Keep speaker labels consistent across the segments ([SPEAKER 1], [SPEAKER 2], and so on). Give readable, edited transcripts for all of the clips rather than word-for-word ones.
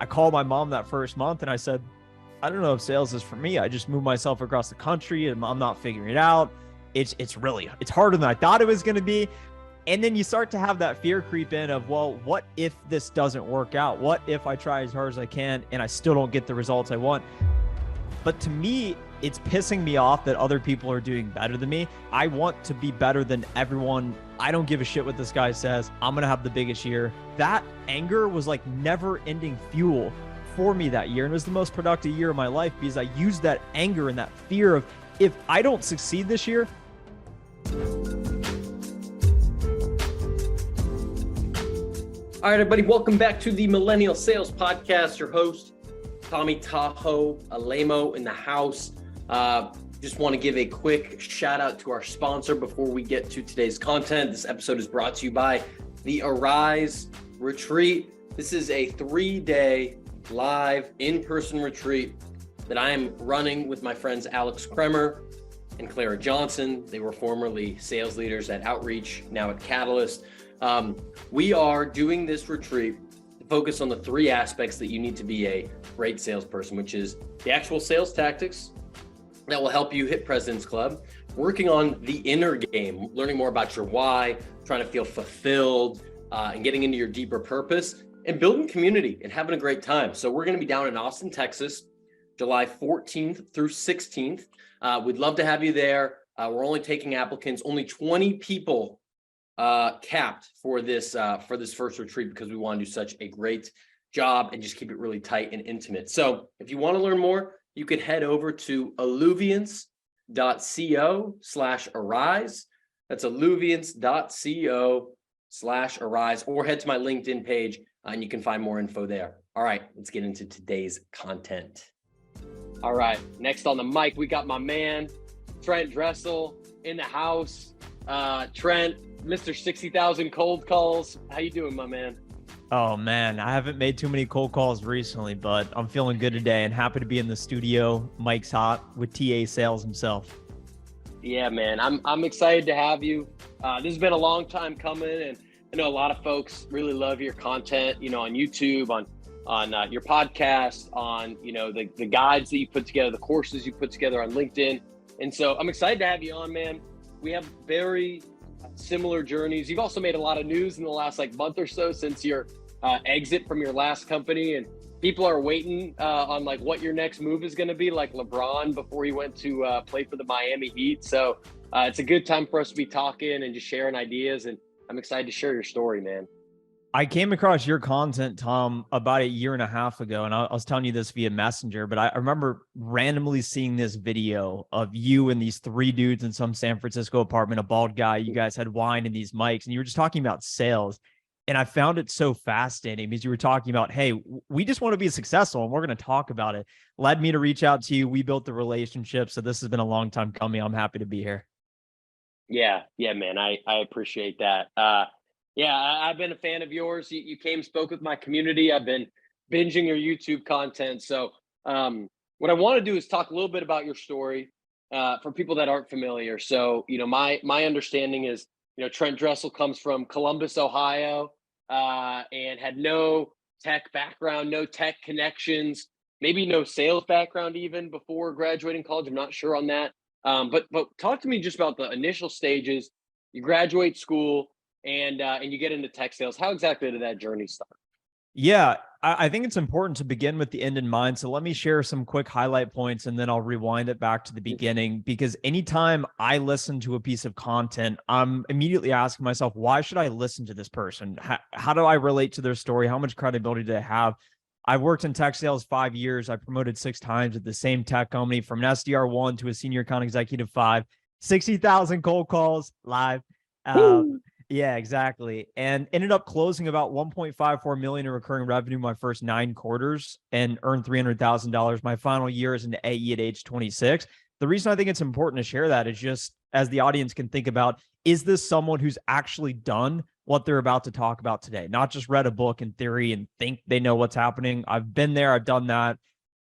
[SPEAKER 1] I called my mom that first month and I said, I don't know if sales is for me. I just moved myself across the country and I'm not figuring it out. It's harder than I thought it was going to be. And then you start to have that fear creep in of, well, what if this doesn't work out? What if I try as hard as I can and I still don't get the results I want? But to me, it's pissing me off that other people are doing better than me. I want to be better than everyone. I don't give a shit what this guy says. I'm going to have the biggest year. That anger was like never ending fuel for me that year. And it was the most productive year of my life because I used that anger and that fear of, if I don't succeed this year.
[SPEAKER 2] All right, everybody, welcome back to the Millennial Sales Podcast. Your host, Tommy Tahoe Alemo in the house. Just want to give a quick shout out to our sponsor before we get to today's content. This episode is brought to you by the Arise Retreat. This is a 3-day live in-person retreat that I am running with my friends Alex Kremer and Clara Johnson. They were formerly sales leaders at Outreach, now at Catalyst. We are doing this retreat to focus on the 3 aspects that you need to be a great salesperson, which is the actual sales tactics that will help you hit President's Club, working on the inner game, learning more about your why, trying to feel fulfilled, and getting into your deeper purpose, and building community and having a great time. So we're going to be down in Austin, Texas, July 14th through 16th. We'd love to have you there. We're only taking applicants, only 20 people capped for this first retreat because we want to do such a great job and just keep it really tight and intimate. So if you want to learn more, you could head over to alluviance.co/arise. That's alluviance.co/arise, or head to my LinkedIn page and you can find more info there. All right, let's get into today's content. All right, next on the mic, we got my man, Trent Dressel in the house. Trent, Mr. 60,000 cold calls. How you doing, my man?
[SPEAKER 1] Oh man, I haven't made too many cold calls recently, but I'm feeling good today and happy to be in the studio. Mike's hot with TA Sales himself.
[SPEAKER 2] Yeah, man, I'm excited to have you. This has been a long time coming, and I know a lot of folks really love your content, on YouTube, on your podcast, on, the guides that you put together, the courses you put together on LinkedIn. And so I'm excited to have you on, man. We have very similar journeys. You've also made a lot of news in the last month or so since your exit from your last company, and people are waiting on what your next move is going to be, like LeBron before he went to play for the Miami Heat. So it's a good time for us to be talking and just sharing ideas, and I'm excited to share your story, man.
[SPEAKER 1] I came across your content, Tom, about a year and a half ago, and I was telling you this via Messenger, but I remember randomly seeing this video of you and these 3 dudes in some San Francisco apartment, a bald guy. You guys had wine and these mics, and you were just talking about sales. And I found it so fascinating because you were talking about, hey, we just want to be successful and we're going to talk about it. Led me to reach out to you. We built the relationship. So this has been a long time coming. I'm happy to be here.
[SPEAKER 2] Yeah, man. I appreciate that. Yeah, I've been a fan of yours. You came, spoke with my community. I've been binging your YouTube content. So what I want to do is talk a little bit about your story for people that aren't familiar. So, my understanding is, Trent Dressel comes from Columbus, Ohio, and had no tech background, no tech connections, maybe no sales background even before graduating college. I'm not sure on that. But talk to me just about the initial stages. You graduate school, and you get into tech sales. How exactly did that journey start?
[SPEAKER 1] Yeah, I think it's important to begin with the end in mind. So let me share some quick highlight points and then I'll rewind it back to the beginning, because anytime I listen to a piece of content, I'm immediately asking myself, why should I listen to this person? How do I relate to their story? How much credibility do they have? I've worked in tech sales 5 years. I promoted 6 times at the same tech company, from an SDR 1 to a senior account executive 5, 60,000 cold calls live. Yeah, exactly. And ended up closing about 1.54 million in recurring revenue my first 9 quarters and earned $300,000 my final year as an AE at age 26. The reason I think it's important to share that is just as the audience can think about, is this someone who's actually done what they're about to talk about today? Not just read a book in theory and think they know what's happening. I've been there. I've done that.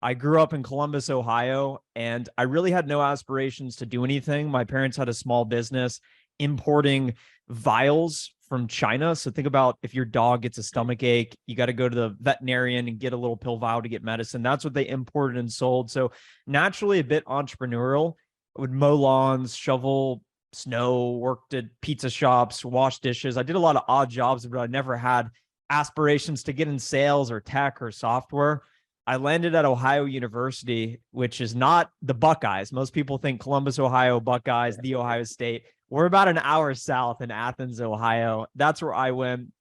[SPEAKER 1] I grew up in Columbus, Ohio, and I really had no aspirations to do anything. My parents had a small business importing vials from China. So think about if your dog gets a stomach ache, you got to go to the veterinarian and get a little pill vial to get medicine. That's what they imported and sold. So naturally a bit entrepreneurial. I would mow lawns, shovel snow, worked at pizza shops, wash dishes. I did a lot of odd jobs, but I never had aspirations to get in sales or tech or software. I landed at Ohio University, which is not the Buckeyes. Most people think Columbus, Ohio, Buckeyes, the Ohio State. We're about an hour south in Athens, Ohio. That's where I went.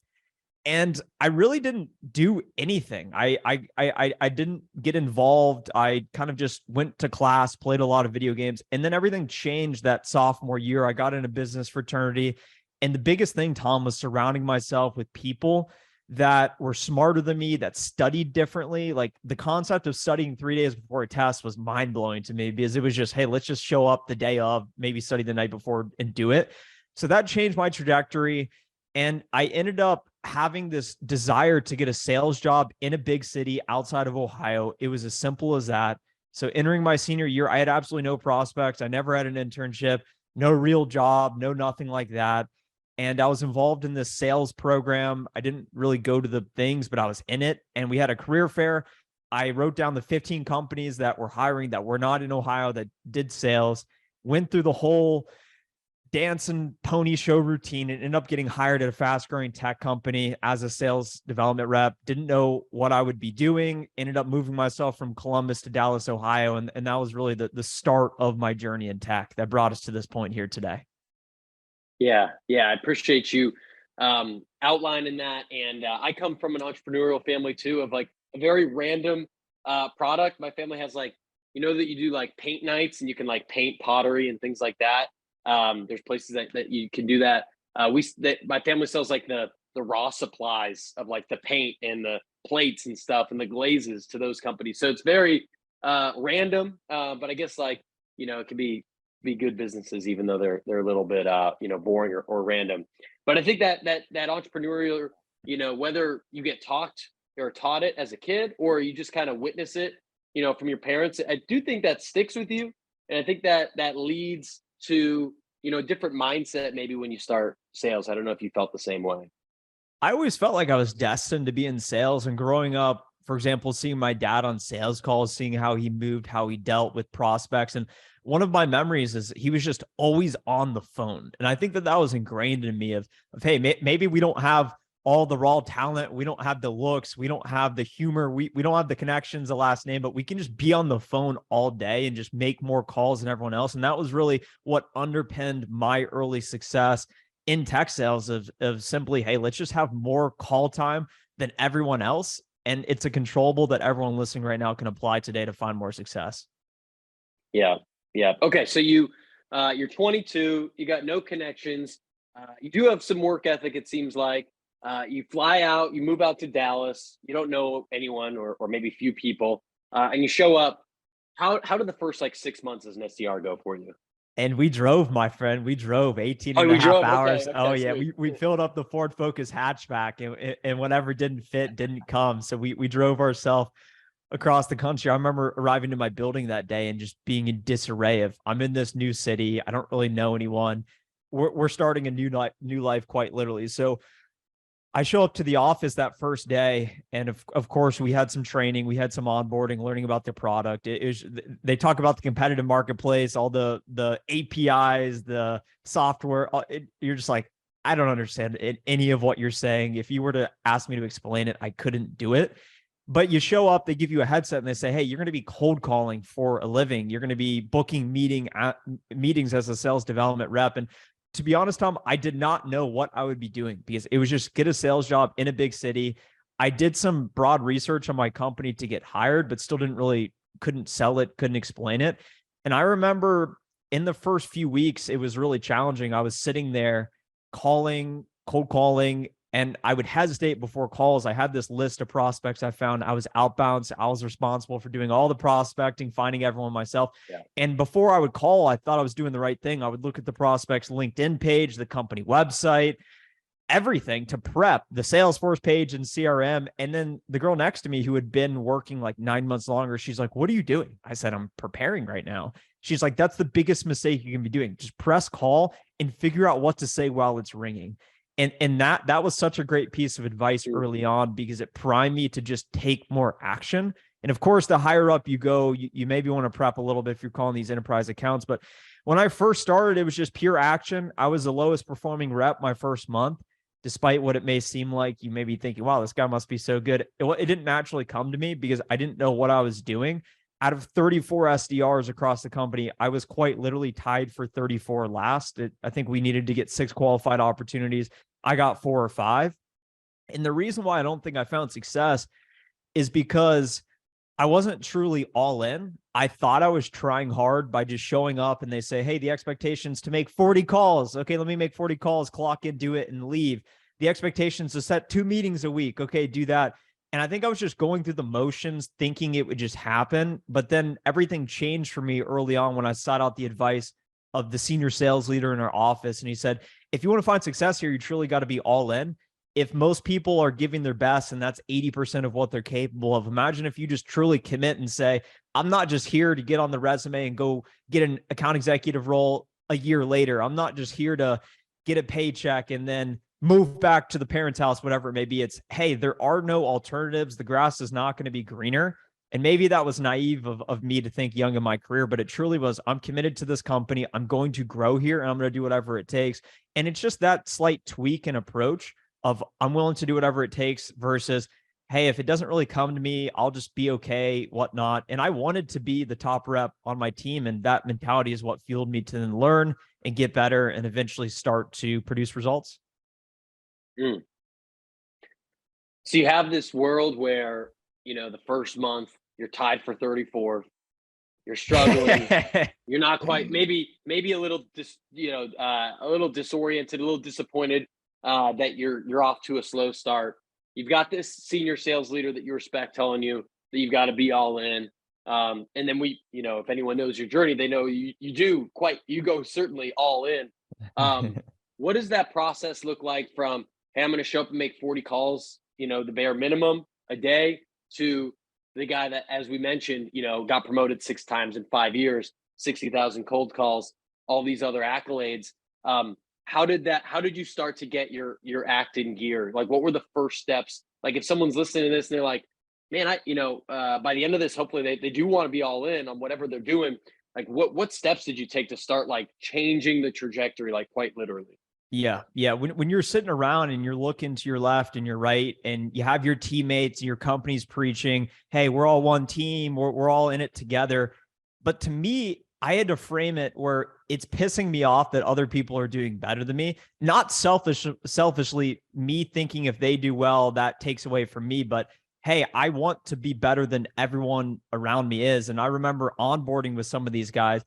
[SPEAKER 1] And I really didn't do anything. I didn't get involved. I kind of just went to class, played a lot of video games, and then everything changed that sophomore year. I got in a business fraternity. And the biggest thing, Tom, was surrounding myself with people that were smarter than me, that studied differently. Like the concept of studying 3 days before a test was mind blowing to me because it was just, hey, let's just show up the day of, maybe study the night before and do it. So that changed my trajectory. And I ended up having this desire to get a sales job in a big city outside of Ohio. It was as simple as that. So entering my senior year, I had absolutely no prospects. I never had an internship, no real job, no nothing like that. And I was involved in this sales program. I didn't really go to the things, but I was in it. And we had a career fair. I wrote down the 15 companies that were hiring that were not in Ohio that did sales, went through the whole dance and pony show routine and ended up getting hired at a fast growing tech company as a sales development rep. Didn't know what I would be doing. Ended up moving myself from Columbus to Dallas, Ohio. And that was really the start of my journey in tech that brought us to this point here today.
[SPEAKER 2] Yeah. I appreciate you outlining that. And I come from an entrepreneurial family too, of like a very random product. My family has like, that you do like paint nights and you can like paint pottery and things like that. There's places that you can do that. My family sells like the raw supplies of like the paint and the plates and stuff and the glazes to those companies. So it's very random, but I guess like, it can be good businesses, even though they're a little bit boring or random. But I think that entrepreneurial, whether you get taught it as a kid or you just kind of witness it, from your parents, I do think that sticks with you. And I think that leads to, a different mindset maybe when you start sales. I don't know if you felt the same way.
[SPEAKER 1] I always felt like I was destined to be in sales. And growing up, for example, seeing my dad on sales calls, seeing how he moved, how he dealt with prospects. And one of my memories is he was just always on the phone. And I think that was ingrained in me of hey, maybe we don't have all the raw talent. We don't have the looks. We don't have the humor. We don't have the connections, the last name, but we can just be on the phone all day and just make more calls than everyone else. And that was really what underpinned my early success in tech sales of simply, hey, let's just have more call time than everyone else. And it's a controllable that everyone listening right now can apply today to find more success.
[SPEAKER 2] Yeah. Okay. So you're 22, you got no connections. You do have some work ethic, it seems like. You fly out, you move out to Dallas, you don't know anyone or maybe few people, and you show up. How did the first like 6 months as an SDR go for you?
[SPEAKER 1] And we drove, my friend. We drove 18 and a half hours.
[SPEAKER 2] Okay,
[SPEAKER 1] yeah. We filled up the Ford Focus hatchback and whatever didn't fit didn't come. So we drove ourselves across the country. I remember arriving to my building that day and just being in disarray of I'm in this new city. I don't really know anyone. We're starting a new life quite literally. So I show up to the office that first day, and of course, we had some training, we had some onboarding, learning about the product. They talk about the competitive marketplace, all the APIs, the software. You're just like, I don't understand any of what you're saying. If you were to ask me to explain it, I couldn't do it. But you show up, they give you a headset, and they say, hey, you're going to be cold calling for a living. You're going to be booking meetings as a sales development rep. And to be honest, Tom, I did not know what I would be doing because it was just get a sales job in a big city. I did some broad research on my company to get hired, but still couldn't sell it, couldn't explain it. And I remember in the first few weeks, it was really challenging. I was sitting there cold calling, and I would hesitate before calls. I had this list of prospects I found. I was outbound. So I was responsible for doing all the prospecting, finding everyone myself. Yeah. And before I would call, I thought I was doing the right thing. I would look at the prospect's LinkedIn page, the company website, everything to prep, the Salesforce page and CRM. And then the girl next to me who had been working like 9 months longer, she's like, what are you doing? I said, I'm preparing right now. She's like, that's the biggest mistake you can be doing. Just press call and figure out what to say while it's ringing. And that was such a great piece of advice early on, because it primed me to just take more action. And of course, the higher up you go, you maybe want to prep a little bit if you're calling these enterprise accounts. But when I first started, it was just pure action. I was the lowest performing rep my first month, despite what it may seem like. You may be thinking, wow, this guy must be so good. It didn't naturally come to me because I didn't know what I was doing. Out of 34 SDRs across the company, I was quite literally tied for 34 last. I think we needed to get 6 qualified opportunities. I got 4 or 5. And the reason why I don't think I found success is because I wasn't truly all in. I thought I was trying hard by just showing up, and they say, hey, the expectation's to make 40 calls. Okay, let me make 40 calls, clock in, do it, and leave. The expectation's to set 2 meetings a week. Okay, do that. And I think I was just going through the motions, thinking it would just happen. But then everything changed for me early on when I sought out the advice of the senior sales leader in our office. And he said, if you want to find success here, you truly got to be all in. If most people are giving their best and that's 80% of what they're capable of, imagine if you just truly commit and say, I'm not just here to get on the resume and go get an account executive role a year later. I'm not just here to get a paycheck and then move back to the parents' house, whatever it may be. It's, hey, there are no alternatives. The grass is not going to be greener. And maybe that was naive of me to think young in my career, but it truly was, I'm committed to this company. I'm going to grow here and I'm going to do whatever it takes. And it's just that slight tweak and approach of I'm willing to do whatever it takes versus, hey, if it doesn't really come to me, I'll just be okay, whatnot. And I wanted to be the top rep on my team. And that mentality is what fueled me to then learn and get better and eventually start to produce results.
[SPEAKER 2] So you have this world where, the first month you're tied for 34th, you're struggling, you're not quite, maybe a little, a little disoriented, a little disappointed that you're off to a slow start. You've got this senior sales leader that you respect telling you that you've got to be all in. And then if anyone knows your journey, they know you go certainly all in. What does that process look like from, hey, I'm going to show up and make 40 calls, the bare minimum a day, to the guy that, as we mentioned, got promoted 6 times in 5 years, 60,000 cold calls, all these other accolades. How did you start to get your act in gear? Like, what were the first steps? Like, if someone's listening to this and they're like, man, by the end of this, hopefully they do want to be all in on whatever they're doing. Like, what steps did you take to start like changing the trajectory, like quite literally?
[SPEAKER 1] Yeah. When you're sitting around and you're looking to your left and your right, and you have your teammates and your company's preaching, hey, we're all one team, we're all in it together. But to me, I had to frame it where it's pissing me off that other people are doing better than me. Not selfishly, me thinking if they do well, that takes away from me. But hey, I want to be better than everyone around me is. And I remember onboarding with some of these guys.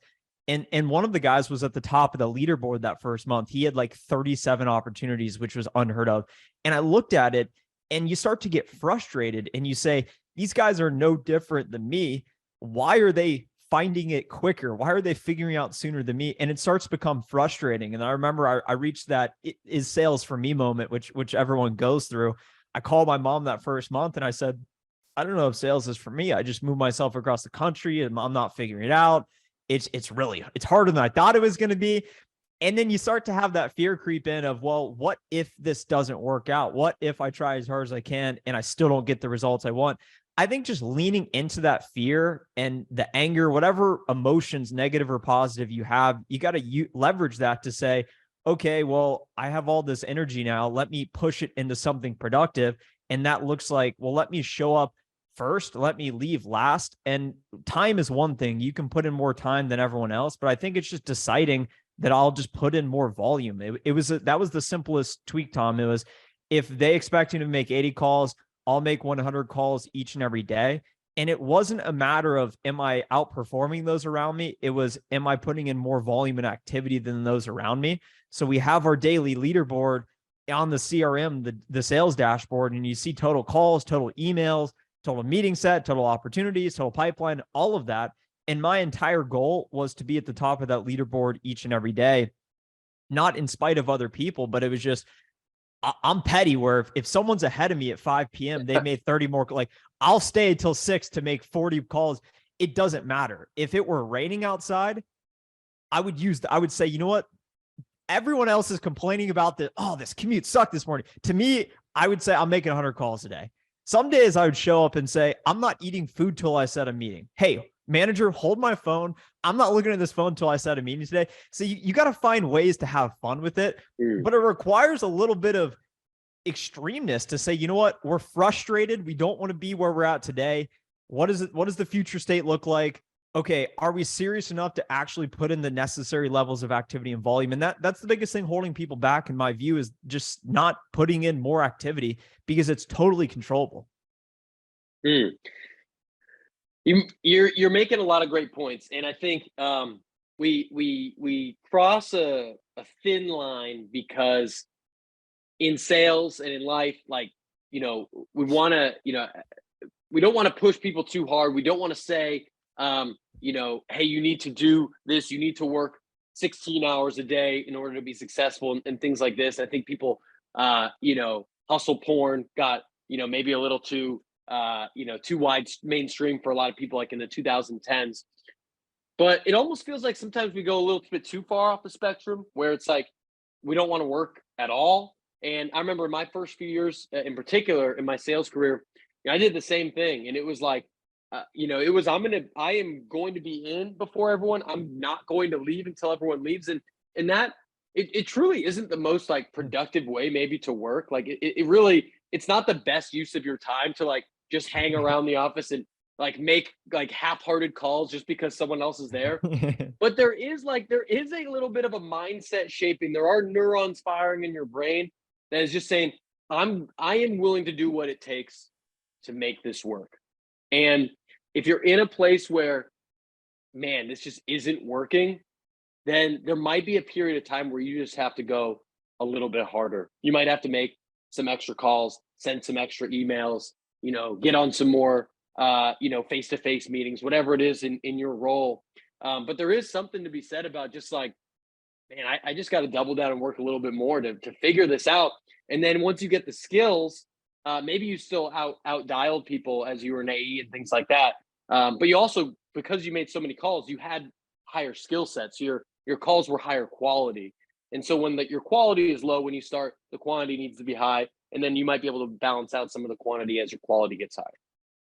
[SPEAKER 1] And one of the guys was at the top of the leaderboard that first month. He had like 37 opportunities, which was unheard of. And I looked at it, and you start to get frustrated and you say, these guys are no different than me. Why are they finding it quicker? Why are they figuring out sooner than me? And it starts to become frustrating. And I remember I reached that it is sales for me moment, which everyone goes through. I called my mom that first month and I said, I don't know if sales is for me. I just moved myself across the country and I'm not figuring it out. It's harder than I thought it was going to be. And then you start to have that fear creep in of, well, what if this doesn't work out? What if I try as hard as I can and I still don't get the results I want? I think just leaning into that fear and the anger, whatever emotions, negative or positive you have, you got to leverage that to say, okay, well, I have all this energy now. Let me push it into something productive. And that looks like, well, let me show up first, let me leave last. And time is one thing. You can put in more time than everyone else, but I think it's just deciding that I'll just put in more volume. That was the simplest tweak, Tom. It was, if they expect you to make 80 calls, I'll make 100 calls each and every day. And it wasn't a matter of, am I outperforming those around me? It was, am I putting in more volume and activity than those around me? So we have our daily leaderboard on the CRM, the sales dashboard, and you see total calls, total emails, total meeting set, total opportunities, total pipeline, all of that. And my entire goal was to be at the top of that leaderboard each and every day, not in spite of other people, but it was just, I'm petty where if someone's ahead of me at 5 p.m., they made 30 more, like I'll stay until 6 to make 40 calls. It doesn't matter. If it were raining outside, I would say, you know what? everyone else is complaining about this commute sucked this morning. To me, I would say I'm making 100 calls a day. Some days I would show up and say, I'm not eating food till I set a meeting. Hey, manager, hold my phone. I'm not looking at this phone until I set a meeting today. So you got to find ways to have fun with it, but it requires a little bit of extremeness to say, you know what, we're frustrated. We don't want to be where we're at today. What does the future state look like? Okay, are we serious enough to actually put in the necessary levels of activity and volume? And that's the biggest thing holding people back, in my view, is just not putting in more activity, because it's totally controllable.
[SPEAKER 2] You're making a lot of great points, and I think we cross a thin line, because in sales and in life, like, we want to, we don't want to push people too hard. We don't want to say, hey, you need to do this. You need to work 16 hours a day in order to be successful, and things like this. I think people, hustle porn got, maybe a little too, too wide mainstream for a lot of people, like in the 2010s. But it almost feels like sometimes we go a little bit too far off the spectrum, where it's like, we don't want to work at all. And I remember my first few years, in particular, in my sales career, I did the same thing. And it was like, it was, I am going to be in before everyone. I'm not going to leave until everyone leaves. And that, it truly isn't the most like productive way maybe to work. Like it really, it's not the best use of your time to like just hang around the office and like make like half-hearted calls just because someone else is there. But there is a little bit of a mindset shaping. There are neurons firing in your brain that is just saying, I am willing to do what it takes to make this work. And if you're in a place where, man, this just isn't working, then there might be a period of time where you just have to go a little bit harder. You might have to make some extra calls, send some extra emails, get on some more, face-to-face meetings, whatever it is in your role. But there is something to be said about just like, man, I just got to double down and work a little bit more to figure this out. And then once you get the skills, maybe you still out dialed people as you were an AE and things like that. But you also, because you made so many calls, you had higher skill sets. Your calls were higher quality. And so when your quality is low, when you start, the quantity needs to be high. And then you might be able to balance out some of the quantity as your quality gets higher.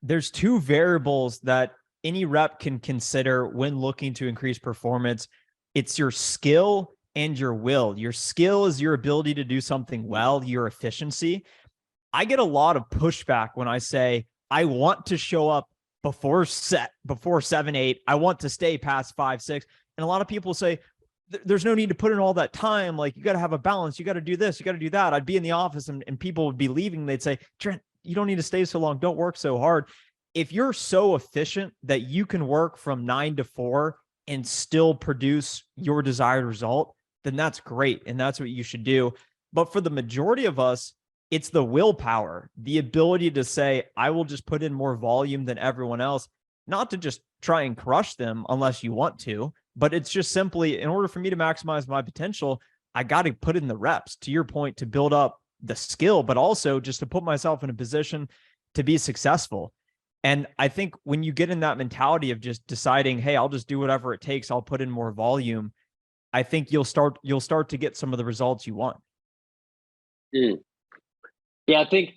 [SPEAKER 1] There's two variables that any rep can consider when looking to increase performance. It's your skill and your will. Your skill is your ability to do something well, your efficiency. I get a lot of pushback when I say, I want to show up before 7, 8. I want to stay past 5, 6. And a lot of people say, there's no need to put in all that time. Like, you got to have a balance. You got to do this. You got to do that. I'd be in the office and people would be leaving. They'd say, Trent, you don't need to stay so long. Don't work so hard. If you're so efficient that you can work from 9 to 4 and still produce your desired result, then that's great. And that's what you should do. But for the majority of us, it's the willpower, the ability to say, I will just put in more volume than everyone else, not to just try and crush them unless you want to, but it's just simply, in order for me to maximize my potential, I got to put in the reps, to your point, to build up the skill, but also just to put myself in a position to be successful. And I think when you get in that mentality of just deciding, hey, I'll just do whatever it takes, I'll put in more volume, I think you'll start to get some of the results you want.
[SPEAKER 2] Yeah, I think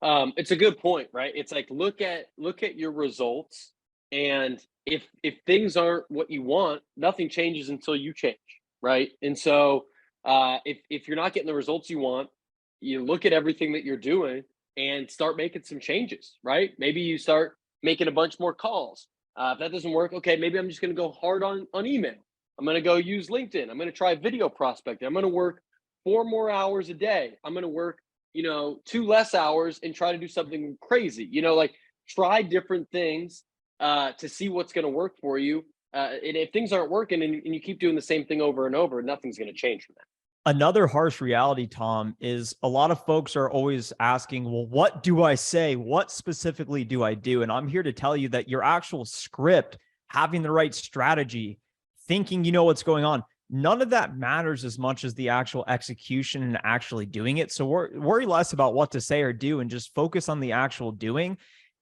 [SPEAKER 2] it's a good point, right? It's like, look at your results, and if things aren't what you want, nothing changes until you change, right? And so if you're not getting the results you want, you look at everything that you're doing and start making some changes, right? Maybe you start making a bunch more calls. If that doesn't work, okay, maybe I'm just going to go hard on email. I'm going to go use LinkedIn. I'm going to try video prospecting. I'm going to work 4 more hours a day. I'm going to work 2 less hours and try to do something crazy, like try different things to see what's going to work for you. And if things aren't working and you keep doing the same thing over and over, nothing's going to change from that.
[SPEAKER 1] Another harsh reality, Tom, is a lot of folks are always asking, well, what do I say? What specifically do I do? And I'm here to tell you that your actual script, having the right strategy, thinking you know what's going on, none of that matters as much as the actual execution and actually doing it. So worry less about what to say or do and just focus on the actual doing.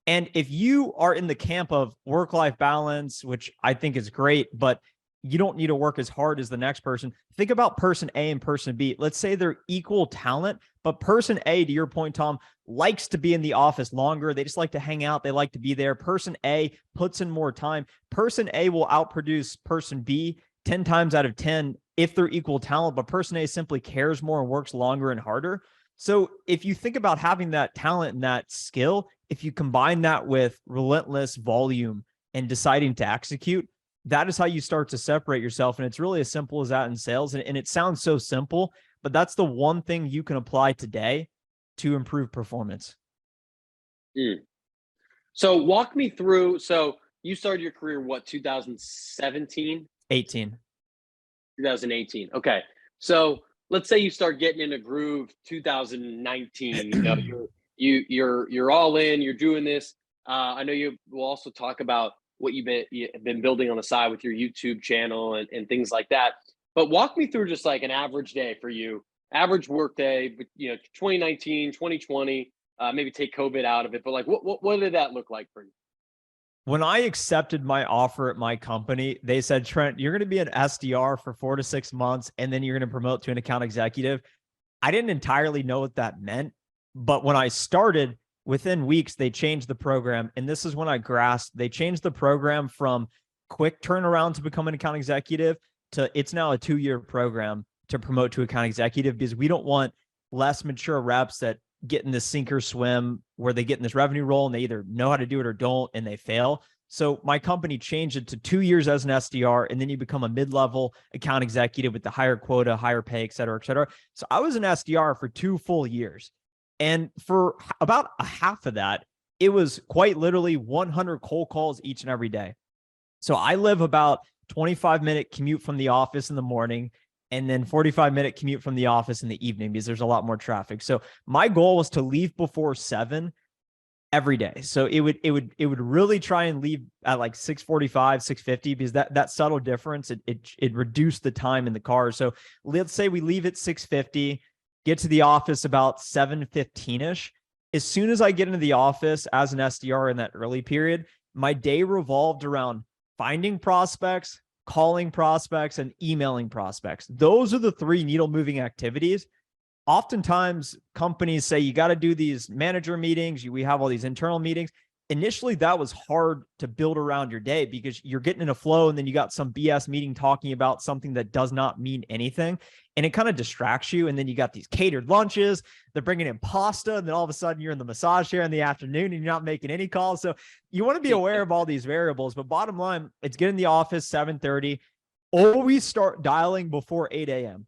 [SPEAKER 1] And if you are in the camp of work-life balance, which I think is great, but you don't need to work as hard as the next person. Think about person A and person B. Let's say they're equal talent, but person A, to your point, Tom, likes to be in the office longer. They just like to hang out. They like to be there. Person A puts in more time. Person A will outproduce person B 10 times out of 10 if they're equal talent, but person A simply cares more and works longer and harder. So if you think about having that talent and that skill, if you combine that with relentless volume and deciding to execute, that is how you start to separate yourself. And it's really as simple as that in sales. And it sounds so simple, but that's the one thing you can apply today to improve performance.
[SPEAKER 2] So walk me through. So you started your career, what, 2017?
[SPEAKER 1] 18.
[SPEAKER 2] 2018. Okay. So let's say you start getting in a groove 2019. You know, you're all in, you're doing this. I know you will also talk about what you've been building on the side with your YouTube channel and things like that. But walk me through just like an average day for you, average work day, 2019, 2020, maybe take COVID out of it. But like, what did that look like for you?
[SPEAKER 1] When I accepted my offer at my company, they said, Trent, you're going to be an SDR for 4 to 6 months, and then you're going to promote to an account executive. I didn't entirely know what that meant, but when I started, within weeks, they changed the program. And this is when I grasped, they changed the program from quick turnaround to become an account executive to it's now a 2-year program to promote to account executive, because we don't want less mature reps that get in this sink or swim where they get in this revenue role and they either know how to do it or don't, and they fail. So my company changed it to 2 years as an SDR, and then you become a mid-level account executive with the higher quota, higher pay, et cetera, et cetera. So I was an SDR for 2 full years. And for about a half of that, it was quite literally 100 cold calls each and every day. So I live about 25-minute commute from the office in the morning, and then 45-minute commute from the office in the evening, because there's a lot more traffic. So my goal was to leave before 7 every day. So it would really try and leave at like 6:45, 6:50, because that subtle difference, it reduced the time in the car. So let's say we leave at 6:50, get to the office about 7:15-ish. As soon as I get into the office as an SDR in that early period, my day revolved around finding prospects, calling prospects, and emailing prospects. Those are the 3 needle moving activities. Oftentimes companies say you got to do these manager meetings. We have all these internal meetings. Initially, that was hard to build around your day, because you're getting in a flow and then you got some BS meeting talking about something that does not mean anything. And it kind of distracts you. And then you got these catered lunches, they're bringing in pasta, and then all of a sudden you're in the massage chair in the afternoon and you're not making any calls. So you want to be aware of all these variables, but bottom line, it's get in the office 7:30, always start dialing before 8 a.m.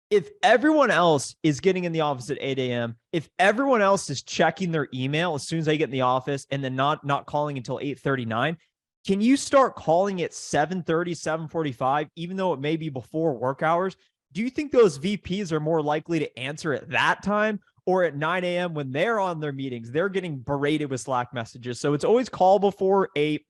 [SPEAKER 1] If everyone else is getting in the office at 8 a.m., if everyone else is checking their email as soon as they get in the office and then not calling until 8:39, can you start calling at 7:30, 7:45, even though it may be before work hours? Do you think those VPs are more likely to answer at that time, or at 9 a.m. when they're on their meetings? They're getting berated with Slack messages. So it's always call before 8,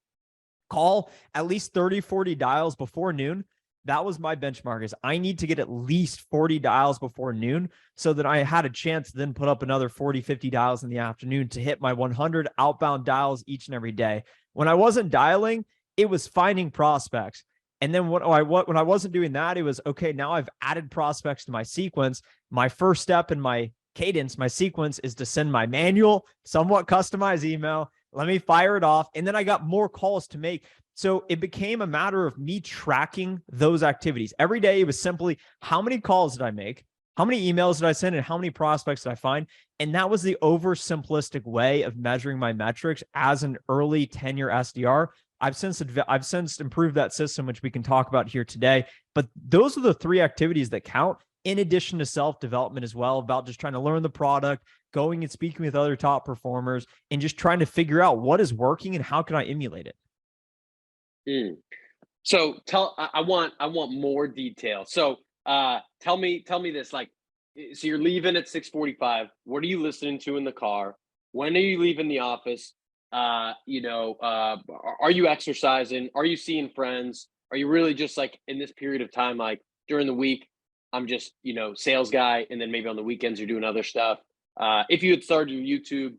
[SPEAKER 1] call at least 30, 40 dials before noon. That was my benchmark, is I need to get at least 40 dials before noon so that I had a chance to then put up another 40, 50 dials in the afternoon to hit my 100 outbound dials each and every day. When I wasn't dialing, it was finding prospects. And then when I wasn't doing that, it was, okay, now I've added prospects to my sequence. My first step in my cadence, my sequence, is to send my manual, somewhat customized email. Let me fire it off. And then I got more calls to make. So it became a matter of me tracking those activities. Every day, it was simply, how many calls did I make? How many emails did I send? And how many prospects did I find? And that was the oversimplistic way of measuring my metrics as an early tenure SDR. I've since improved that system, which we can talk about here today. But those are the 3 activities that count, in addition to self-development as well, about just trying to learn the product, going and speaking with other top performers, and just trying to figure out what is working and how can I emulate it.
[SPEAKER 2] So I want more detail. So tell me this, like, so you're leaving at 6:45. What are you listening to in the car? When are you leaving the office? Are you exercising? Are you seeing friends? Are you really just like in this period of time, like during the week, I'm just, sales guy, and then maybe on the weekends you're doing other stuff? If you had started your YouTube,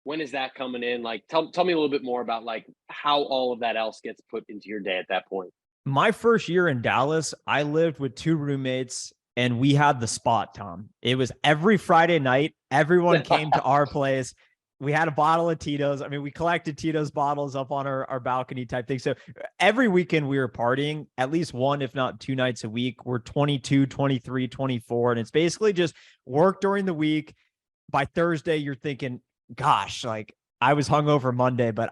[SPEAKER 2] when is that coming in? Like, tell me a little bit more about like how all of that else gets put into your day at that point.
[SPEAKER 1] My first year in Dallas, I lived with two roommates and we had the spot, Tom. It was every Friday night. Everyone came to our place. We had a bottle of Tito's. I mean, we collected Tito's bottles up on our balcony type thing. So every weekend we were partying at least one, if not two nights a week. We're 22, 23, 24. And it's basically just work during the week. By Thursday, you're thinking, gosh, like I was hungover Monday, but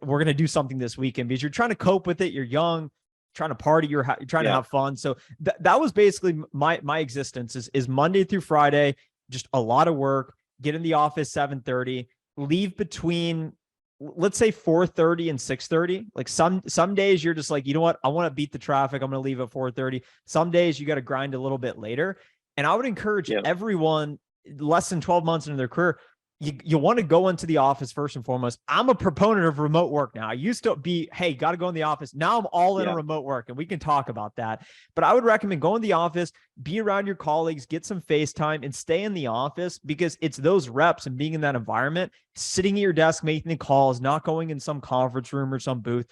[SPEAKER 1] we're going to do something this weekend because you're trying to cope with it. You're young, trying to party, you're trying to have fun. So that was basically my existence is Monday through Friday, just a lot of work, get in the office 7:30, leave between, let's say 4:30 and 6:30. Like some days you're just like, you know what? I want to beat the traffic. I'm going to leave at 4:30. Some days you got to grind a little bit later. And I would encourage everyone less than 12 months into their career, you want to go into the office first and foremost. I'm a proponent of remote work now. I used to be, hey, got to go in the office. Now I'm all in on remote work, and we can talk about that. But I would recommend go in the office, be around your colleagues, get some FaceTime, and stay in the office because it's those reps and being in that environment, sitting at your desk, making the calls, not going in some conference room or some booth.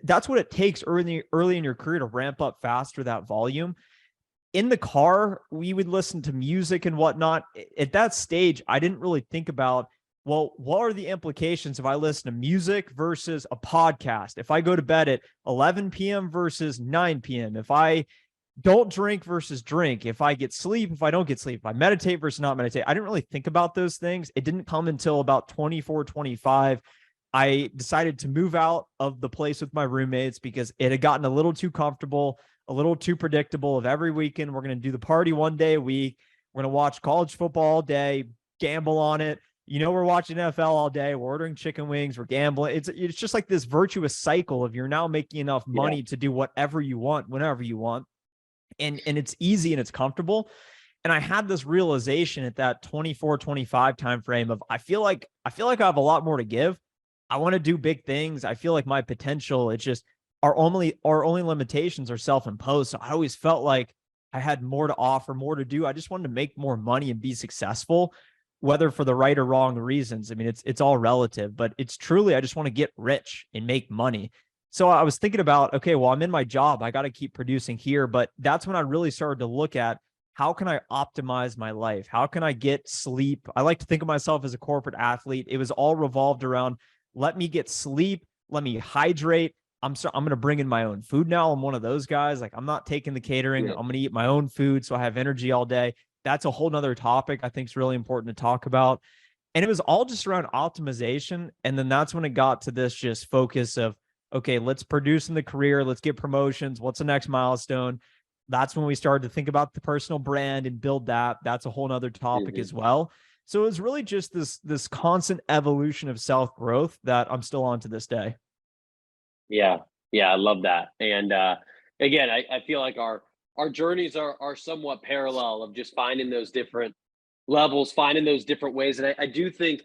[SPEAKER 1] That's what it takes early in your career to ramp up faster that volume. In the car, we would listen to music and whatnot. At that stage, I didn't really think about, well, what are the implications if I listen to music versus a podcast? If I go to bed at 11 p.m. versus 9 p.m., if I don't drink versus drink, if I get sleep, if I don't get sleep, if I meditate versus not meditate. I didn't really think about those things. It didn't come until about 24, 25. I decided to move out of the place with my roommates because it had gotten a little too comfortable, a little too predictable of every weekend. We're going to do the party one day a week. We're going to watch college football all day, gamble on it. We're watching NFL all day. We're ordering chicken wings. We're gambling. It's just like this virtuous cycle of you're now making enough money to do whatever you want, whenever you want. And it's easy and it's comfortable. And I had this realization at that 24, 25 timeframe of, I feel like I have a lot more to give. I want to do big things. I feel like my potential, it's just, our only limitations are self-imposed. So I always felt like I had more to offer, more to do. I just wanted to make more money and be successful, whether for the right or wrong reasons. I mean, it's all relative, but it's truly, I just want to get rich and make money. So I was thinking about, okay, well, I'm in my job. I got to keep producing here. But that's when I really started to look at, how can I optimize my life? How can I get sleep? I like to think of myself as a corporate athlete. It was all revolved around, let me get sleep. Let me hydrate. I'm going to bring in my own food now. I'm one of those guys. Like, I'm not taking the catering. I'm going to eat my own food so I have energy all day. That's a whole nother topic I think is really important to talk about. And it was all just around optimization. And then that's when it got to this just focus of, okay, let's produce in the career. Let's get promotions. What's the next milestone? That's when we started to think about the personal brand and build that. That's a whole nother topic as well. So it was really just this constant evolution of self-growth that I'm still on to this day.
[SPEAKER 2] Yeah. I love that. And again, I feel like our journeys are somewhat parallel of just finding those different levels, finding those different ways. And I do think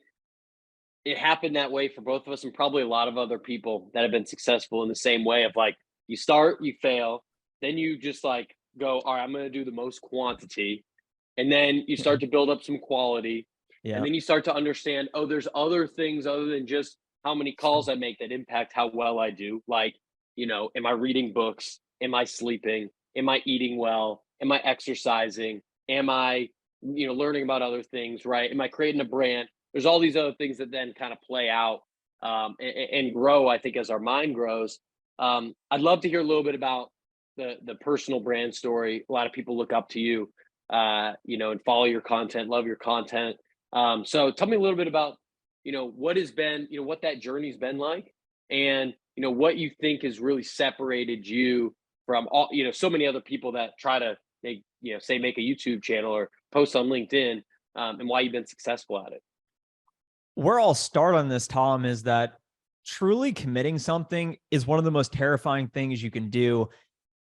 [SPEAKER 2] it happened that way for both of us and probably a lot of other people that have been successful in the same way of like, you start, you fail, then you just like go, all right, I'm going to do the most quantity. And then you start to build up some quality. And then you start to understand, oh, there's other things other than just how many calls I make that impact how well I do. Like, am I reading books? Am I sleeping? Am I eating well? Am I exercising? Am I, learning about other things, right? Am I creating a brand? There's all these other things that then kind of play out and grow, I think, as our mind grows. I'd love to hear a little bit about the personal brand story. A lot of people look up to you, and follow your content, love your content. So tell me a little bit about, what has been, what that journey's been like, and, what you think has really separated you from all, so many other people that try to make, make a YouTube channel or post on LinkedIn, and why you've been successful at it.
[SPEAKER 1] Where I'll start on this, Tom, is that truly committing something is one of the most terrifying things you can do.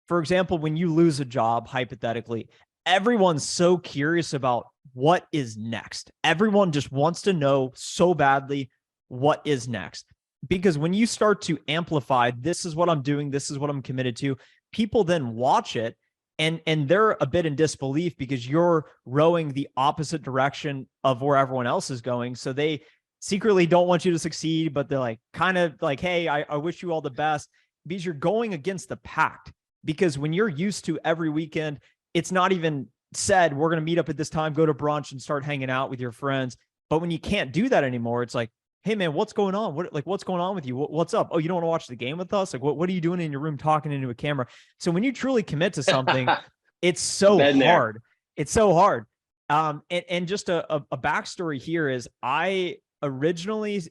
[SPEAKER 1] For example, when you lose a job, hypothetically, everyone's so curious about what is next. Everyone just wants to know so badly what is next. Because when you start to amplify, this is what I'm doing, this is what I'm committed to, people then watch it and they're a bit in disbelief because you're rowing the opposite direction of where everyone else is going. So they secretly don't want you to succeed, but they're like, kind of like, hey, I wish you all the best. because you're going against the pact. Because when you're used to every weekend, it's not even said, we're going to meet up at this time, go to brunch and start hanging out with your friends. But when you can't do that anymore, it's like, hey man, what's going on? What's going on with you? What's up? Oh, you don't want to watch the game with us? Like, what are you doing in your room talking into a camera? So when you truly commit to something, it's so hard. It's so hard. And just a backstory here is I originally,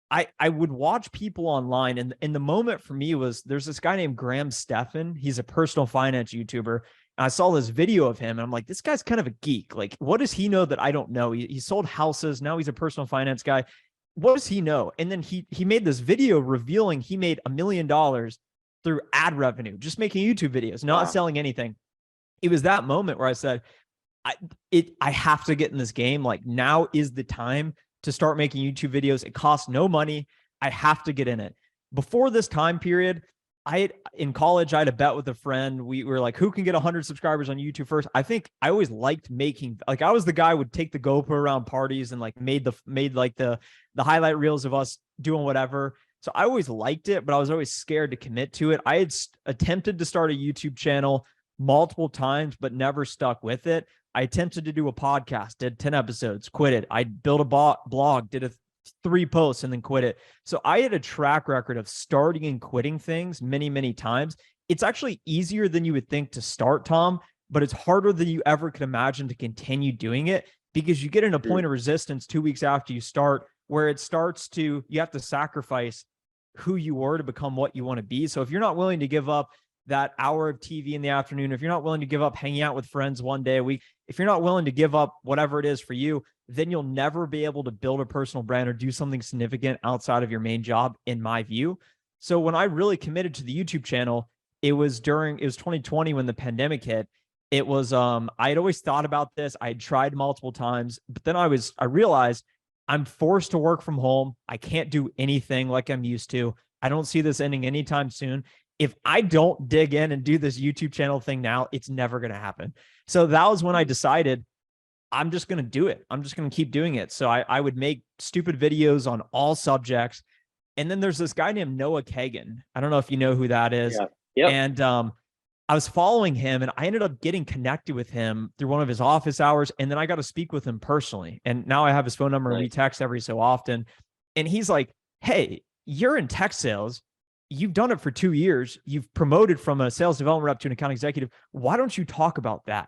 [SPEAKER 1] I would watch people online, and the moment for me was, there's this guy named Graham Stephan. He's a personal finance YouTuber. And I saw this video of him and I'm like, this guy's kind of a geek. Like, what does he know that I don't know? He sold houses. Now he's a personal finance guy. What does he know? And then he made this video revealing he made $1 million through ad revenue, just making YouTube videos, not selling anything. It was that moment where I said, I have to get in this game. Like, now is the time to start making YouTube videos. It costs no money. I have to get in it. Before this time period, in college, I had a bet with a friend. We were like, who can get 100 subscribers on YouTube first? I think I always liked making, like, I was the guy who would take the GoPro around parties and like made like the highlight reels of us doing whatever. So I always liked it, but I was always scared to commit to it. I had attempted to start a YouTube channel multiple times, but never stuck with it. I attempted to do a podcast, did 10 episodes, quit it. I built a blog, did 3 posts, and then quit it. So I had a track record of starting and quitting things many, many times. It's actually easier than you would think to start, Tom, but it's harder than you ever could imagine to continue doing it, because you get in a point of resistance 2 weeks after you start, where it starts to, you have to sacrifice who you were to become what you want to be. So if you're not willing to give up that hour of TV in the afternoon, if you're not willing to give up hanging out with friends one day a week, if you're not willing to give up whatever it is for you, then you'll never be able to build a personal brand or do something significant outside of your main job, in my view. So when I really committed to the YouTube channel, it was 2020 when the pandemic hit. It was, I had always thought about this. I had tried multiple times, but then I realized I'm forced to work from home. I can't do anything like I'm used to. I don't see this ending anytime soon. If I don't dig in and do this YouTube channel thing now, it's never going to happen. So that was when I decided I'm just going to do it. I'm just going to keep doing it. So I would make stupid videos on all subjects. And then there's this guy named Noah Kagan. I don't know if you know who that is.
[SPEAKER 2] Yeah. Yep.
[SPEAKER 1] And I was following him, and I ended up getting connected with him through one of his office hours. And then I got to speak with him personally. And now I have his phone number and we text every so often. And he's like, hey, you're in tech sales. You've done it for 2 years. You've promoted from a sales development rep to an account executive. Why don't you talk about that?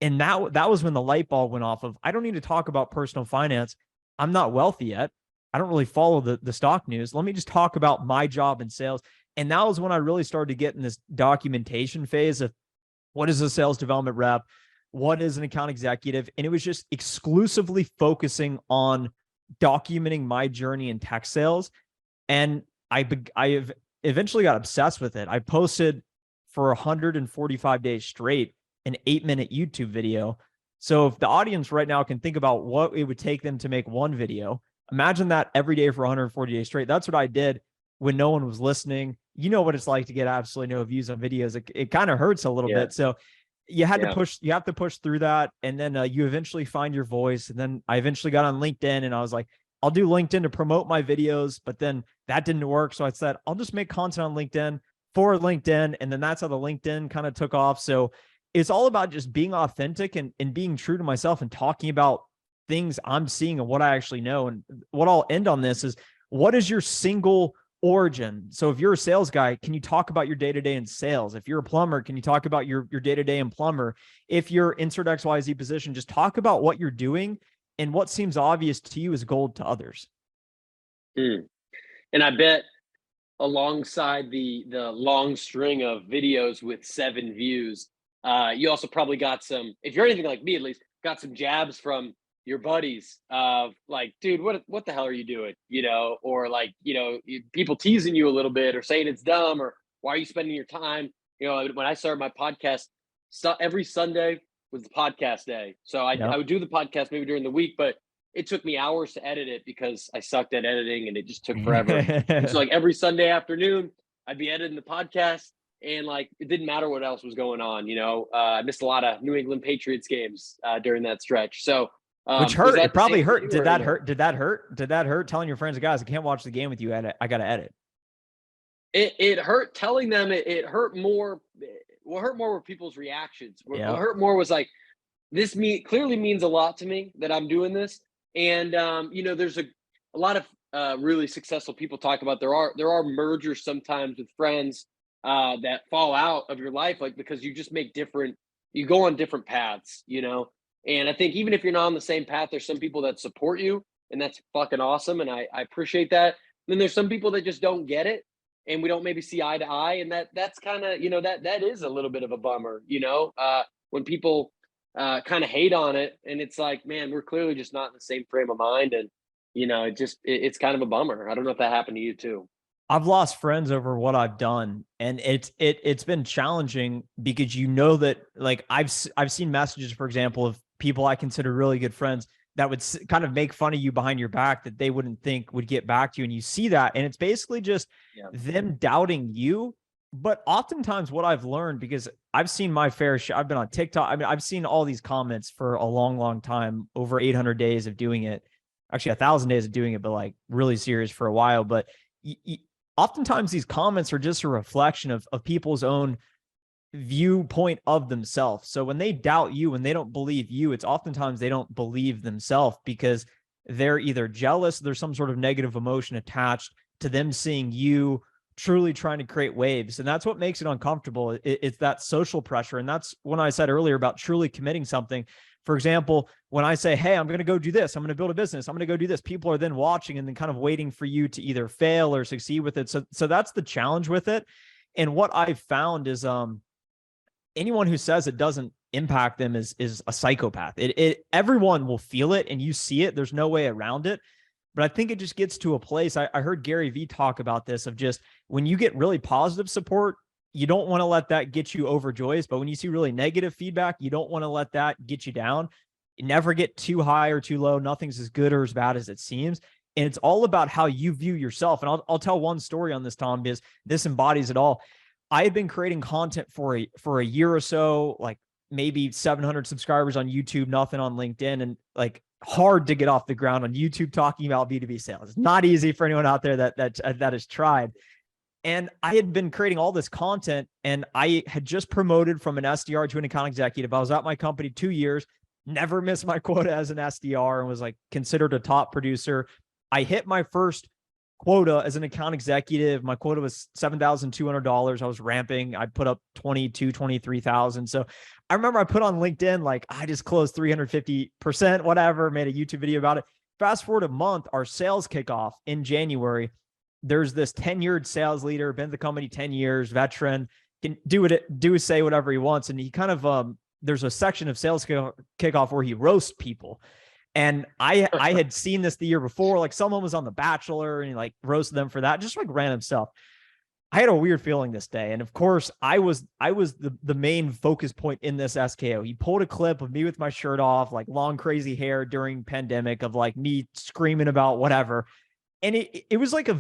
[SPEAKER 1] And that was when the light bulb went off of, I don't need to talk about personal finance. I'm not wealthy yet. I don't really follow the stock news. Let me just talk about my job in sales. And that was when I really started to get in this documentation phase of, what is a sales development rep? What is an account executive? And it was just exclusively focusing on documenting my journey in tech sales. And I have eventually got obsessed with it. I posted for 145 days straight an 8-minute YouTube video. So if the audience right now can think about what it would take them to make one video, imagine that every day for 140 days straight. That's what I did when no one was listening. You know what it's like to get absolutely no views on videos. It kind of hurts a little bit. So you have to push through that. And then you eventually find your voice. And then I eventually got on LinkedIn, and I was like, I'll do LinkedIn to promote my videos, but then that didn't work. So I said, I'll just make content on LinkedIn for LinkedIn. And then that's how the LinkedIn kind of took off. So it's all about just being authentic and being true to myself and talking about things I'm seeing and what I actually know. And what I'll end on this is, what is your single origin? So if you're a sales guy, can you talk about your day-to-day in sales? If you're a plumber, can you talk about your day-to-day in plumber? If you're insert XYZ position, just talk about what you're doing, and what seems obvious to you is gold to others.
[SPEAKER 2] And I bet alongside the long string of videos with 7 views, you also probably got some, if you're anything like me at least, got some jabs from your buddies of like, dude, what the hell are you doing? You know, or like, you know, people teasing you a little bit or saying it's dumb, or why are you spending your time? You know, when I started my podcast, every Sunday was the podcast day. So I would do the podcast maybe during the week, but it took me hours to edit it because I sucked at editing and it just took forever. And so like every Sunday afternoon, I'd be editing the podcast, and like, it didn't matter what else was going on. You know, I missed a lot of New England Patriots games during that stretch. So
[SPEAKER 1] which hurt. It probably hurt. Did that hurt? Did that hurt? Did that hurt telling your friends, guys, I can't watch the game with you? I got to edit.
[SPEAKER 3] it hurt telling them. It hurt more. What hurt more were people's reactions. What
[SPEAKER 1] Yeah.
[SPEAKER 3] hurt more was like, this clearly means a lot to me that I'm doing this. And there's a lot of really successful people talk about there are mergers sometimes with friends that fall out of your life, like because you just you go on different paths, And I think even if you're not on the same path, there's some people that support you, and that's fucking awesome, and I appreciate that. And then there's some people that just don't get it, and we don't maybe see eye to eye, and that's kind of that is a little bit of a bummer, when people kind of hate on it, and it's like, man, we're clearly just not in the same frame of mind, and it's kind of a bummer. I don't know if that happened to you too.
[SPEAKER 1] I've lost friends over what I've done, and it's been challenging because that, like, I've seen messages, for example, of people I consider really good friends that would kind of make fun of you behind your back that they wouldn't think would get back to you, and you see that, and it's basically just them doubting you. But oftentimes what I've learned, because I've seen my fair share, I've been on TikTok. I mean, I've seen all these comments for a long, long time, over 800 days of doing it, actually 1,000 days of doing it, but like really serious for a while. But oftentimes these comments are just a reflection of people's own viewpoint of themselves. So when they doubt you, when they don't believe you, it's oftentimes they don't believe themselves because they're either jealous, there's some sort of negative emotion attached to them seeing you truly trying to create waves. And that's what makes it uncomfortable. It's that social pressure. And that's when I said earlier about truly committing something. For example, when I say, hey, I'm going to go do this, I'm going to build a business, I'm going to go do this, people are then watching and then kind of waiting for you to either fail or succeed with it. So that's the challenge with it. And what I've found is anyone who says it doesn't impact them is a psychopath. Everyone will feel it and you see it. There's no way around it. But I think it just gets to a place. I heard Gary Vee talk about this, of just when you get really positive support, you don't want to let that get you overjoyed. But when you see really negative feedback, you don't want to let that get you down. You never get too high or too low. Nothing's as good or as bad as it seems. And it's all about how you view yourself. And I'll tell one story on this, Tom, because this embodies it all. I had been creating content for a year or so, like maybe 700 subscribers on YouTube, nothing on LinkedIn, and like hard to get off the ground on YouTube talking about B2B sales. It's not easy for anyone out there that has tried. And I had been creating all this content, and I had just promoted from an SDR to an account executive. I was at my company 2 years, never missed my quota as an SDR, and was like considered a top producer. I hit my first quota as an account executive. My quota was $7,200. I was ramping. I put up 23,000. So I remember I put on LinkedIn, like, I just closed 350%, whatever, made a YouTube video about it. Fast forward a month, our sales kickoff in January. There's this tenured sales leader, been at the company 10 years, veteran, can say whatever he wants. And he kind of, there's a section of sales kickoff where he roasts people. And I had seen this the year before, like someone was on The Bachelor and he like roasted them for that, just like random stuff. I had a weird feeling this day. And of course I was the main focus point in this SKO. He pulled a clip of me with my shirt off, like long, crazy hair during pandemic, of like me screaming about whatever. And it was like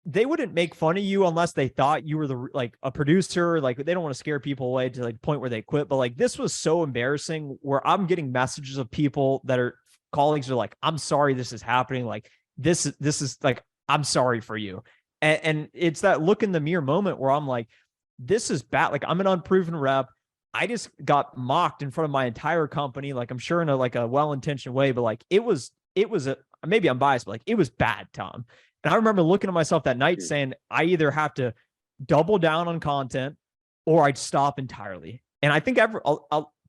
[SPEAKER 1] they wouldn't make fun of you unless they thought you were like a producer. Like they don't want to scare people away to like the point where they quit. But like, this was so embarrassing, where I'm getting messages of people that are colleagues are like, I'm sorry this is happening. Like this is like, I'm sorry for you. And it's that look in the mirror moment where I'm like, this is bad. Like I'm an unproven rep. I just got mocked in front of my entire company. Like I'm sure in a well-intentioned way, but like it was maybe I'm biased, but like it was bad, Tom. And I remember looking at myself that night saying, I either have to double down on content or I'd stop entirely. And I think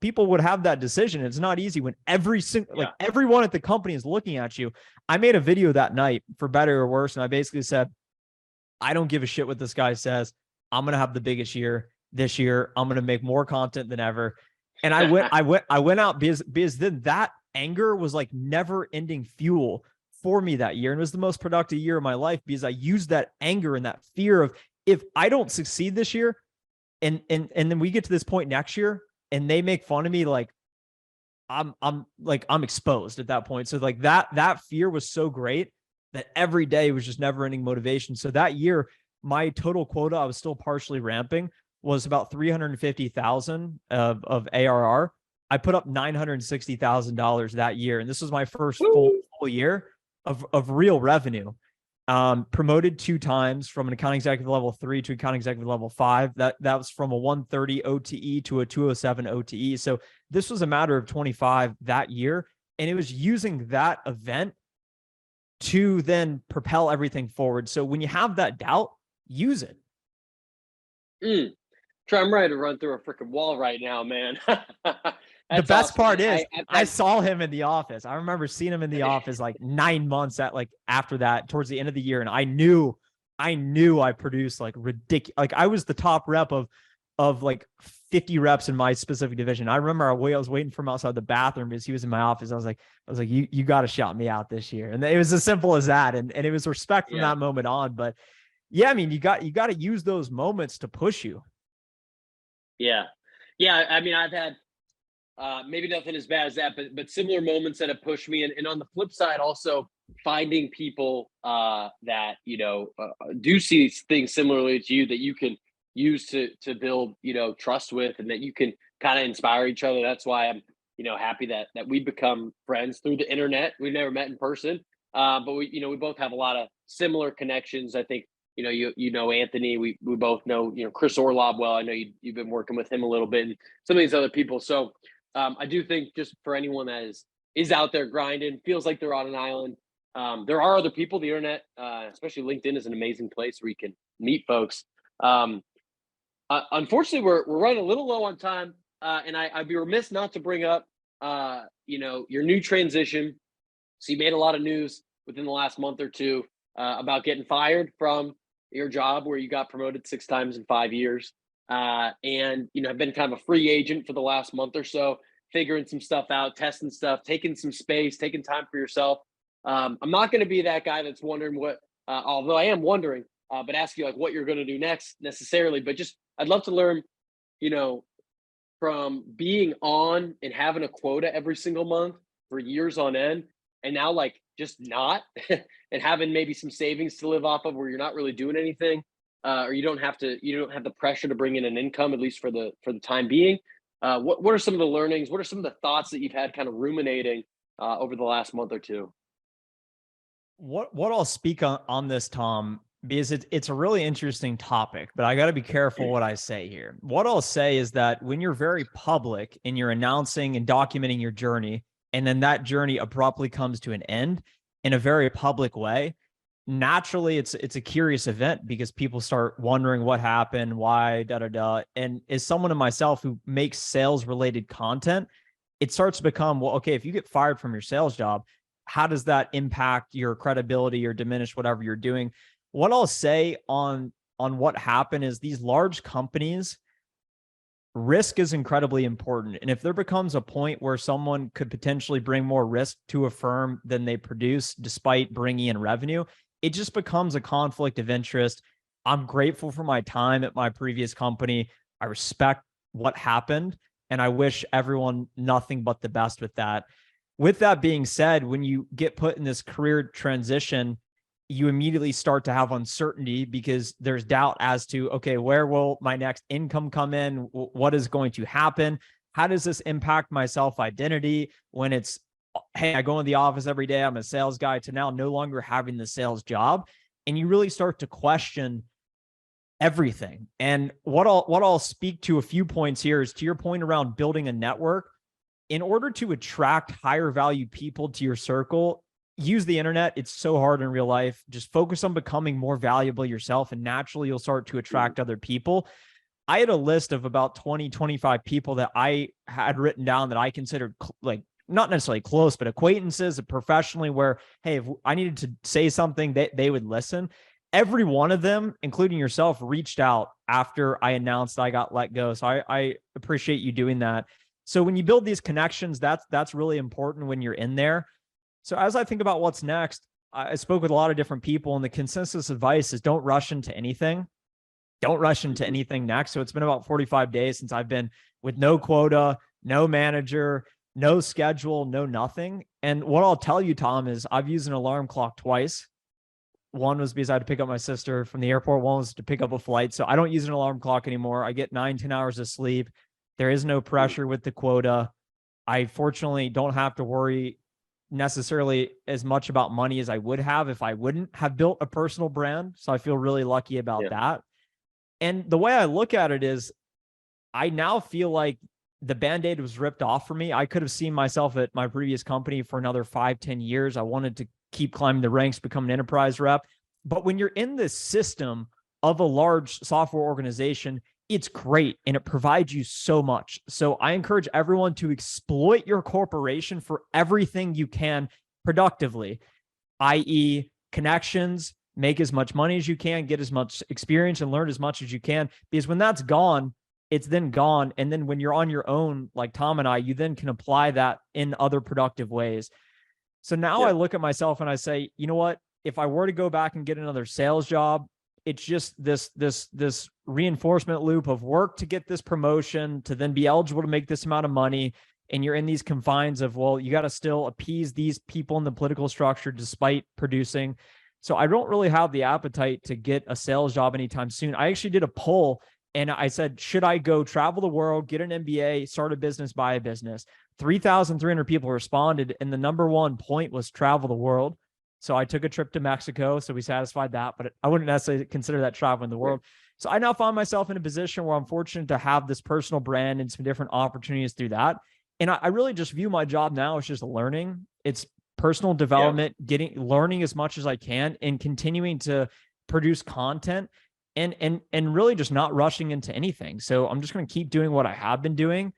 [SPEAKER 1] people would have that decision. It's not easy when everyone at the company is looking at you. I made a video that night, for better or worse. And I basically said, I don't give a shit what this guy says. I'm going to have the biggest year this year. I'm going to make more content than ever. And I went out because then that anger was like never ending fuel for me that year. And it was the most productive year of my life because I used that anger and that fear of, if I don't succeed this year and then we get to this point next year and they make fun of me, like I'm exposed at that point. So like that fear was so great that every day was just never ending motivation. So that year, my total quota, I was still partially ramping, was about 350,000 of ARR. I put up $960,000 that year. And this was my first full year of real revenue. Promoted 2 times from an account executive level 3 to account executive level 5. That was from a 130 OTE to a 207 OTE. So this was a matter of 25 that year. And it was using that event to then propel everything forward. So when you have that doubt, use it.
[SPEAKER 3] Trey, I'm ready to run through a freaking wall right now, man.
[SPEAKER 1] The best
[SPEAKER 3] awesome,
[SPEAKER 1] part
[SPEAKER 3] man.
[SPEAKER 1] is I saw him in the office. I remember seeing him in the office like 9 months after that, towards the end of the year. And I knew I produced like ridiculous. Like I was the top rep of like 50 reps in my specific division. I remember I was waiting for him outside the bathroom because he was in my office. I was like, you got to shout me out this year. And it was as simple as that. And it was respect from that moment on. But yeah, I mean, you got to use those moments to push you.
[SPEAKER 3] Yeah. I mean, I've had maybe nothing as bad as that, but similar moments that have pushed me. And on the flip side, also finding people that, do see things similarly to you that you can use to build, trust with, and that you can kind of inspire each other. That's why I'm, happy that we become friends through the internet. We've never met in person, but we both have a lot of similar connections. I think, you know Anthony. We both know Chris Orlob well. I know you've been working with him a little bit, and some of these other people. So I do think just for anyone that is out there grinding, feels like they're on an island. There are other people. The internet, especially LinkedIn, is an amazing place where you can meet folks. Unfortunately, we're running a little low on time, and I'd be remiss not to bring up your new transition. So you made a lot of news within the last month or two about getting fired from your job where you got promoted 6 times in 5 years. And have been kind of a free agent for the last month or so, figuring some stuff out, testing stuff, taking some space, taking time for yourself. I'm not going to be that guy that's wondering what, although I am wondering, but ask you like what you're going to do next necessarily. But just I'd love to learn, from being on and having a quota every single month for years on end, and now like just not, and having maybe some savings to live off of where you're not really doing anything. Or you don't have the pressure to bring in an income, at least for the time being. What are some of the learnings? What are some of the thoughts that you've had kind of ruminating over the last month or two?
[SPEAKER 1] What I'll speak on this, Tom, because it's a really interesting topic, but I got to be careful what I say here. What I'll say is that when you're very public and you're announcing and documenting your journey, and then that journey abruptly comes to an end in a very public way, naturally it's a curious event because people start wondering what happened, why, And as someone of myself who makes sales related content, it starts to become, well, okay, if you get fired from your sales job, how does that impact your credibility or diminish whatever you're doing? What I'll say on what happened is these large companies, risk is incredibly important. And if there becomes a point where someone could potentially bring more risk to a firm than they produce, despite bringing in revenue, it just becomes a conflict of interest. I'm grateful for my time at my previous company. I respect what happened, and I wish everyone nothing but the best with that. With that being said, when you get put in this career transition, you immediately start to have uncertainty because there's doubt as to, okay, where will my next income come in? What is going to happen? How does this impact my self-identity when it's, hey, I go in the office every day, I'm a sales guy, to now no longer having the sales job? And you really start to question everything. And what I'll speak to a few points here is to your point around building a network. In order to attract higher value people to your circle, use the internet. It's so hard in real life. Just focus on becoming more valuable yourself, and naturally you'll start to attract other people. I had a list of about 20, 25 people that I had written down that I considered like not necessarily close, but acquaintances professionally, where, hey, if I needed to say something, they would listen. Every one of them, including yourself, reached out after I announced I got let go. So I appreciate you doing that. So when you build these connections, that's really important when you're in there. So as I think about what's next, I spoke with a lot of different people, and the consensus advice is don't rush into anything. Don't rush into anything next. So it's been about 45 days since I've been with no quota, no manager, no schedule, no nothing. And what I'll tell you, Tom, is I've used an alarm clock twice. One was because I had to pick up my sister from the airport. One was to pick up a flight. So I don't use an alarm clock anymore. I get 9-10 hours of sleep. There is no pressure with the quota. I fortunately don't have to worry necessarily as much about money as I would have if I wouldn't have built a personal brand. So I feel really lucky about that. And the way I look at it is I now feel like the Band-Aid was ripped off for me. I could have seen myself at my previous company for another 5-10 years. I wanted to keep climbing the ranks, become an enterprise rep. But when you're in this system of a large software organization, it's great and it provides you so much. So I encourage everyone to exploit your corporation for everything you can productively, i.e. connections, make as much money as you can, get as much experience and learn as much as you can. Because when that's gone, it's then gone. And then when you're on your own, like Tom and I, you then can apply that in other productive ways. So now I look at myself and I say, you know what? If I were to go back and get another sales job, it's just this reinforcement loop of work to get this promotion, to then be eligible to make this amount of money. And you're in these confines of, well, you got to still appease these people in the political structure despite producing. So I don't really have the appetite to get a sales job anytime soon. I actually did a poll and I said, should I go travel the world, get an MBA, start a business, buy a business? 3,300 people responded. And the number one point was travel the world. So I took a trip to Mexico. So we satisfied that, but I wouldn't necessarily consider that traveling the world. So I now find myself in a position where I'm fortunate to have this personal brand and some different opportunities through that. And I really just view my job now as just learning. It's personal development, learning as much as I can and continuing to produce content and really just not rushing into anything. So I'm just going to keep doing what I have been doing.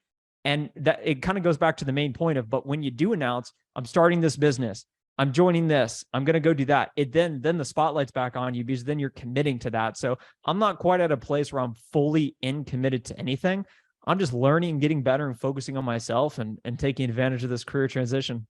[SPEAKER 1] And that it kind of goes back to the main point of, but when you do announce, I'm starting this business, I'm joining this, I'm going to go do that. Then the spotlight's back on you because then you're committing to that. So I'm not quite at a place where I'm fully committed to anything. I'm just learning, getting better and focusing on myself and taking advantage of this career transition.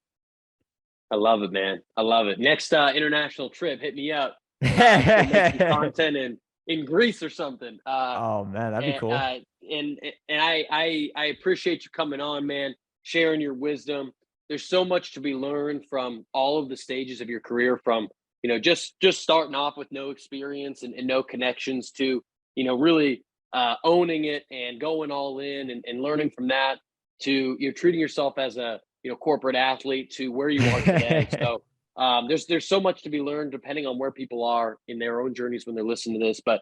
[SPEAKER 3] I love it, man. I love it. Next international trip, hit me up. Make some content in Greece or something.
[SPEAKER 1] Oh man, that'd be cool.
[SPEAKER 3] And I appreciate you coming on, man, sharing your wisdom. There's so much to be learned from all of the stages of your career, from, you know, just starting off with no experience and no connections to, you know, really owning it and going all in and learning from that, to you're treating yourself as a, you know, corporate athlete, to where you are today. So there's so much to be learned depending on where people are in their own journeys when they're listening to this. But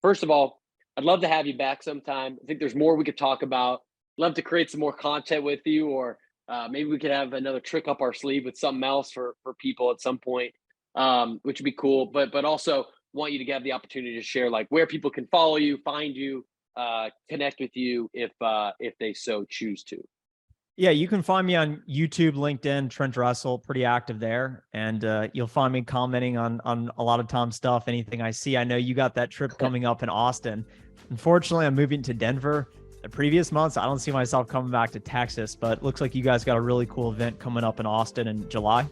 [SPEAKER 3] first of all, I'd love to have you back sometime. I think there's more we could talk about. Love to create some more content with you, or maybe we could have another trick up our sleeve with something else for people at some point, which would be cool. But also want you to have the opportunity to share like where people can follow you, find you, connect with you if they so choose to.
[SPEAKER 1] Yeah, you can find me on YouTube, LinkedIn, Trent Dressel, pretty active there. And you'll find me commenting on a lot of Tom's stuff, anything I see. I know you got that trip coming up in Austin. Unfortunately, I'm moving to Denver the previous months. I don't see myself coming back to Texas, but it looks like you guys got a really cool event coming up in Austin in July.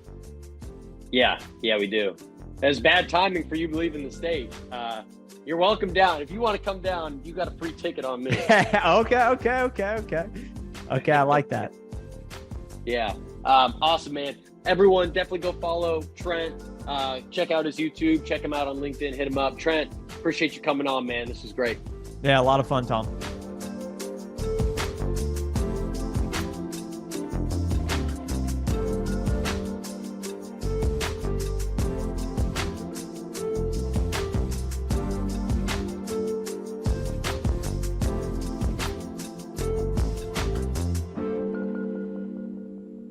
[SPEAKER 1] Yeah,
[SPEAKER 3] we do. It's bad timing for you leaving the state. You're welcome down. If you want to come down, you got a free ticket on me.
[SPEAKER 1] Okay, I like that.
[SPEAKER 3] Yeah. Awesome, man. Everyone, definitely go follow Trent. Check out his YouTube. Check him out on LinkedIn. Hit him up. Trent, appreciate you coming on, man. This is great.
[SPEAKER 1] Yeah, a lot of fun, Tom.